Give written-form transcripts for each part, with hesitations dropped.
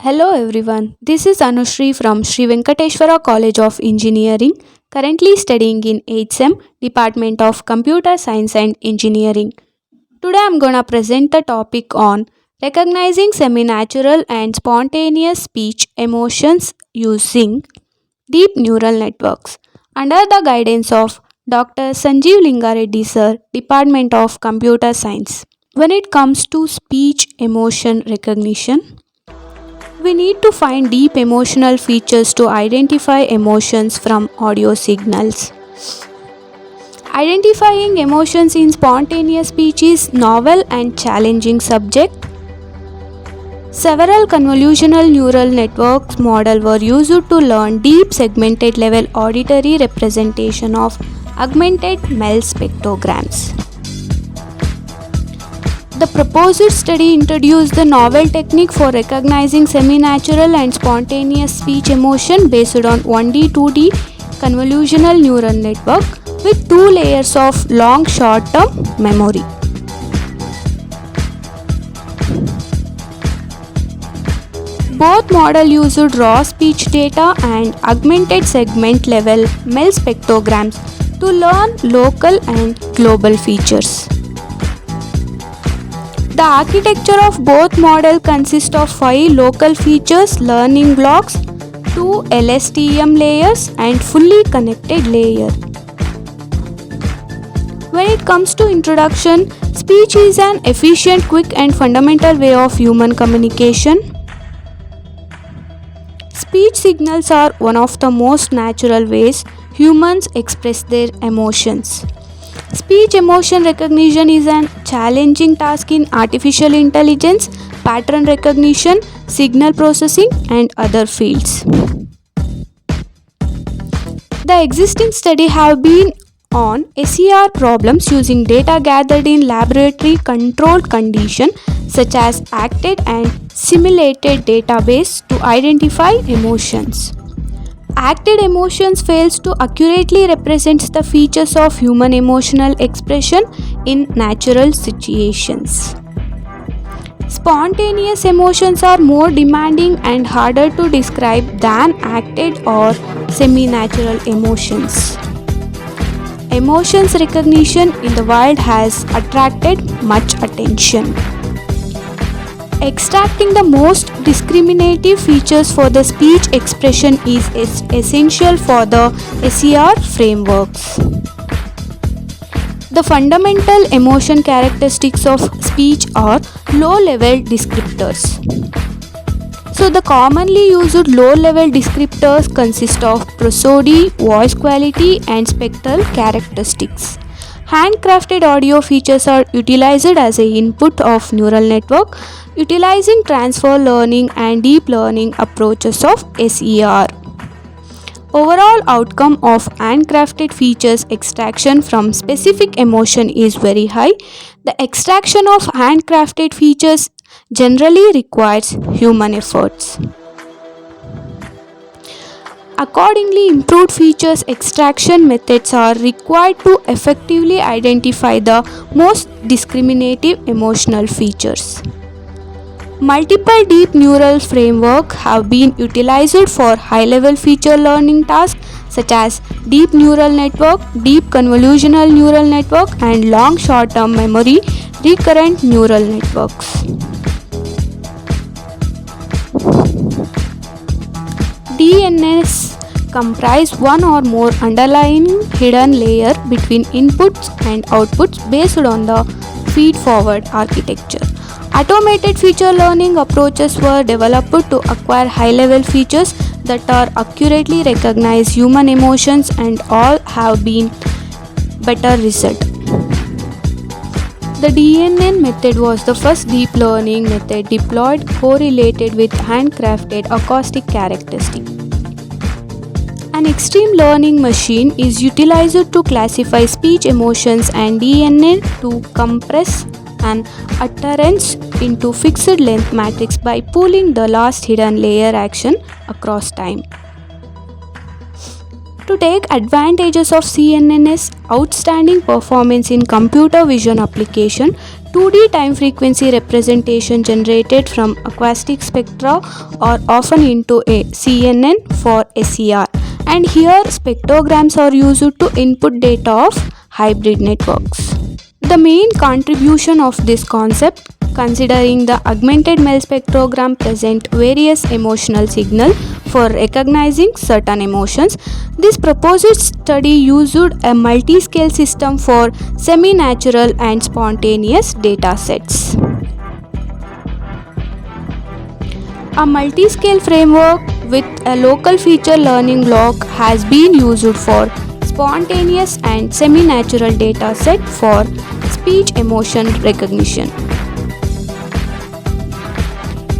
Hello everyone, this is Anushri from Sri Venkateshwara College of Engineering, currently studying in 8th SEM, Department of Computer Science and Engineering. Today I'm gonna present the topic on recognizing semi-natural and spontaneous speech emotions using deep neural networks under the guidance of Dr. Sanjeev Lingareddy sir, Department of Computer Science. When it comes to speech emotion recognition, we need to find deep emotional features to identify emotions from audio signals. Identifying emotions in spontaneous speech is novel and challenging subject. Several convolutional neural networks model were used to learn deep segmented level auditory representation of augmented MEL spectrograms. The proposed study introduced the novel technique for recognizing semi-natural and spontaneous speech emotion based on 1D 2D convolutional neural network with two layers of long short-term memory. Both models used raw speech data and augmented segment level MEL spectrograms to learn local and global features. The architecture of both models consists of 5 local features learning blocks, 2 LSTM layers and fully connected layer. When it comes to introduction, speech is an efficient, quick and fundamental way of human communication. Speech signals are one of the most natural ways humans express their emotions. Speech emotion recognition is a challenging task in artificial intelligence, pattern recognition, signal processing, and other fields. The existing studies have been on SER problems using data gathered in laboratory controlled conditions such as acted and simulated database to identify emotions. Acted emotions fails to accurately represent the features of human emotional expression in natural situations. Spontaneous emotions are more demanding and harder to describe than acted or semi-natural emotions. Emotions recognition in the wild has attracted much attention. Extracting the most discriminative features for the speech expression is essential for the SER frameworks. The fundamental emotion characteristics of speech are low-level descriptors. So the commonly used low-level descriptors consist of prosody, voice quality and spectral characteristics. Handcrafted audio features are utilized as an input of neural network utilizing transfer learning and deep learning approaches of SER. Overall outcome of handcrafted features extraction from specific emotion is very high. The extraction of handcrafted features generally requires human efforts. Accordingly, improved features extraction methods are required to effectively identify the most discriminative emotional features. Multiple deep neural frameworks have been utilized for high-level feature learning tasks such as deep neural network, deep convolutional neural network, and long short-term memory recurrent neural networks. DNS comprise one or more underlying hidden layer between inputs and outputs based on the feed-forward architecture. Automated feature learning approaches were developed to acquire high-level features that are accurately recognize human emotions and all have been better result. The DNN method was the first deep learning method deployed correlated with handcrafted acoustic characteristics. An extreme learning machine is utilized to classify speech emotions and DNN to compress an utterance into fixed length matrix by pooling the last hidden layer action across time. To take advantages of CNN's outstanding performance in computer vision application, 2D time frequency representation generated from acoustic spectra are often into a CNN for SER, and here spectrograms are used to input data of hybrid networks. The main contribution of this concept, considering the augmented MEL spectrogram present various emotional signals for recognizing certain emotions. This proposed study used a multi-scale system for semi-natural and spontaneous data sets. A multi-scale framework with a local feature learning block has been used for spontaneous and semi-natural data set for speech emotion recognition.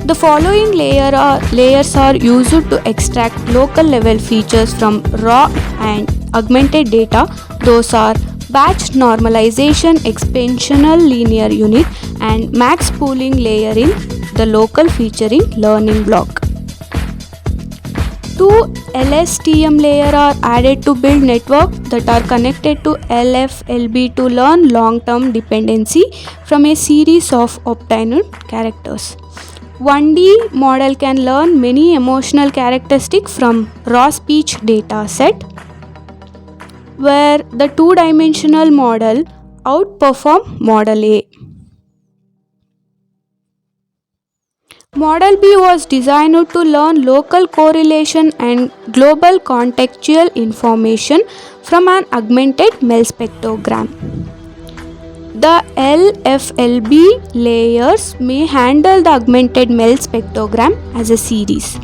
The following layers are used to extract local level features from raw and augmented data. Those are batch normalization, exponential linear unit, and max pooling layer in the local featuring learning block. Two LSTM layers are added to build networks that are connected to LFLB to learn long-term dependency from a series of obtained characters. 1D model can learn many emotional characteristics from raw speech data set, where the two-dimensional model outperforms Model A. Model B was designed to learn local correlation and global contextual information from an augmented MEL spectrogram. The LFLB layers may handle the augmented MEL spectrogram as a series.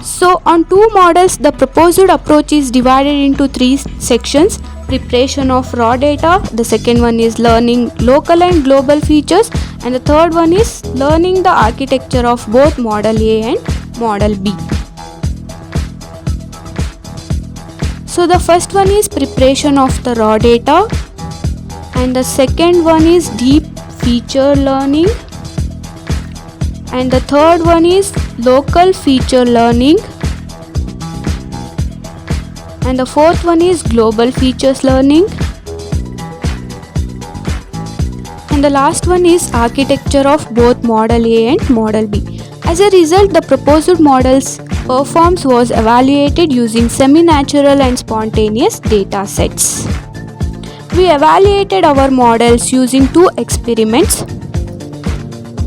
So on two models, the proposed approach is divided into three sections: preparation of raw data, the second one is learning local and global features, and the third one is learning the architecture of both Model A and Model B. So the first one is preparation of the raw data, and the second one is deep feature learning, and the third one is local feature learning, and the fourth one is global features learning, and the last one is architecture of both Model A and Model B. As a result, the proposed model's performance was evaluated using semi-natural and spontaneous data sets. We evaluated our models using two experiments.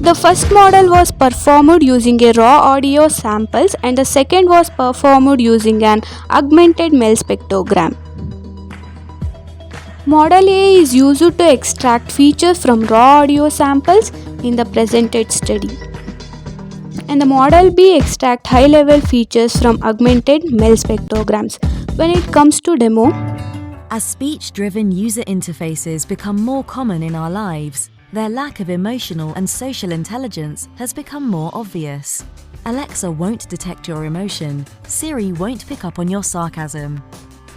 The first model was performed using a raw audio samples, and the second was performed using an augmented MEL spectrogram. Model A is used to extract features from raw audio samples in the presented study, and the Model B extract high-level features from augmented MEL spectrograms. When it comes to demo, as speech-driven user interfaces become more common in our lives, their lack of emotional and social intelligence has become more obvious. Alexa won't detect your emotion. Siri won't pick up on your sarcasm.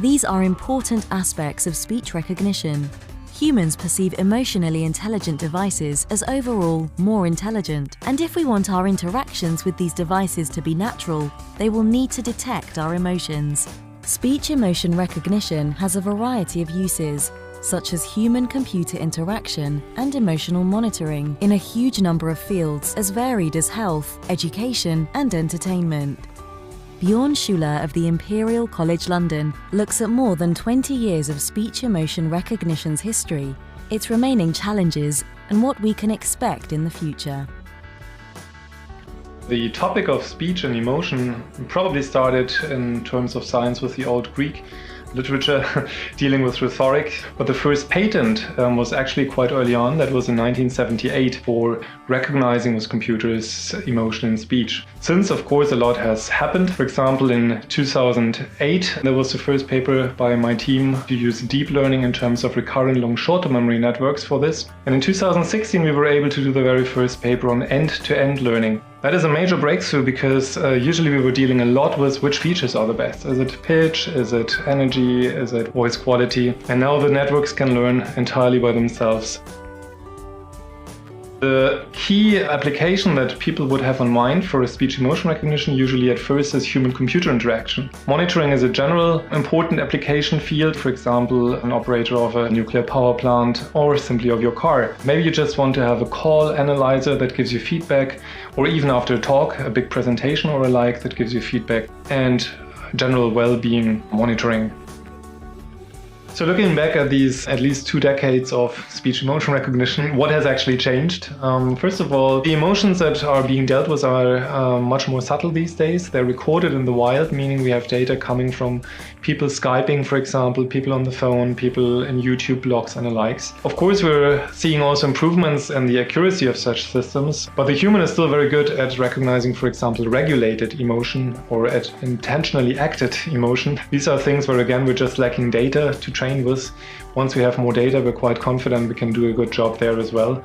These are important aspects of speech recognition. Humans perceive emotionally intelligent devices as overall more intelligent, and if we want our interactions with these devices to be natural, they will need to detect our emotions. Speech emotion recognition has a variety of uses, such as human-computer interaction and emotional monitoring in a huge number of fields as varied as health, education, and entertainment. Bjorn Schuler of the Imperial College London looks at more than 20 years of speech emotion recognition's history, its remaining challenges, and what we can expect in the future. The topic of speech and emotion probably started in terms of science with the old Greek literature dealing with rhetoric, but the first patent was actually quite early on. That was in 1978 for recognizing with computers emotion in speech. Since, of course, a lot has happened. For example, in 2008 there was the first paper by my team to use deep learning in terms of recurrent long short-term memory networks for this, and in 2016 we were able to do the very first paper on end-to-end learning. That is a major breakthrough because usually we were dealing a lot with which features are the best. Is it pitch? Is it energy? Is it voice quality? And now the networks can learn entirely by themselves. The key application that people would have on mind for a speech emotion recognition usually at first is human-computer interaction. Monitoring is a general important application field, for example, an operator of a nuclear power plant or simply of your car. Maybe you just want to have a call analyzer that gives you feedback, or even after a talk, a big presentation or a like that gives you feedback, and general well-being monitoring. So looking back at these at least 2 decades of speech emotion recognition, what has actually changed? First of all, the emotions that are being dealt with are much more subtle these days. They're recorded in the wild, meaning we have data coming from people Skyping, for example, people on the phone, people in YouTube blogs and the likes. Of course, we're seeing also improvements in the accuracy of such systems, but the human is still very good at recognizing, for example, regulated emotion or at intentionally acted emotion. These are things where, again, we're just lacking data to train with. Once we have more data, we're quite confident we can do a good job there as well.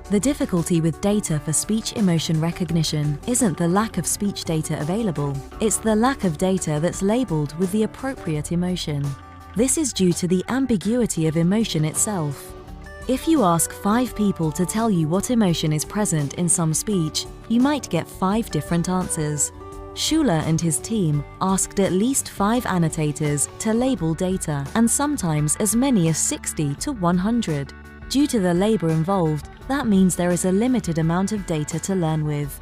The difficulty with data for speech emotion recognition isn't the lack of speech data available, it's the lack of data that's labeled with the appropriate emotion. This is due to the ambiguity of emotion itself. If you ask 5 people to tell you what emotion is present in some speech, you might get 5 different answers. Schuler and his team asked at least 5 annotators to label data, and sometimes as many as 60 to 100. Due to the labor involved, that means there is a limited amount of data to learn with.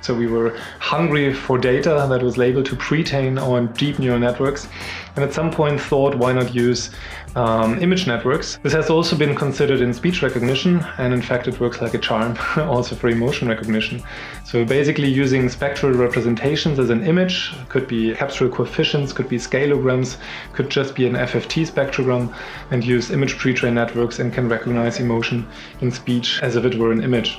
So we were hungry for data that was labeled to pre-train our deep neural networks, and at some point thought, why not use image networks? This has also been considered in speech recognition, and in fact it works like a charm also for emotion recognition. So basically using spectral representations as an image, could be capsular coefficients, could be scalograms, could just be an FFT spectrogram, and use image pre-trained networks and can recognize emotion in speech as if it were an image.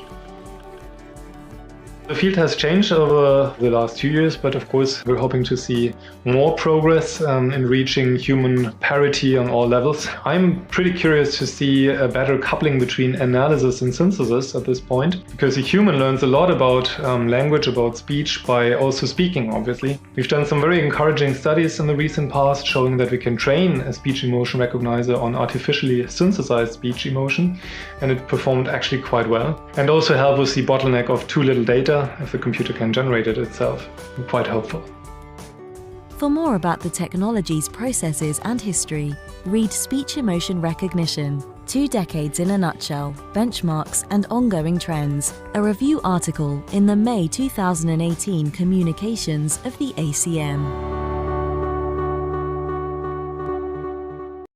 The field has changed over the last 2 years, but of course we're hoping to see more progress in reaching human parity on all levels. I'm pretty curious to see a better coupling between analysis and synthesis at this point, because a human learns a lot about language, about speech by also speaking, obviously. We've done some very encouraging studies in the recent past showing that we can train a speech emotion recognizer on artificially synthesized speech emotion, and it performed actually quite well. And also help with the bottleneck of too little data if the computer can generate it itself. I'm quite hopeful. For more about the technology's processes and history, read Speech Emotion Recognition, 2 decades in a nutshell, benchmarks and ongoing trends, a review article in the May 2018 Communications of the ACM.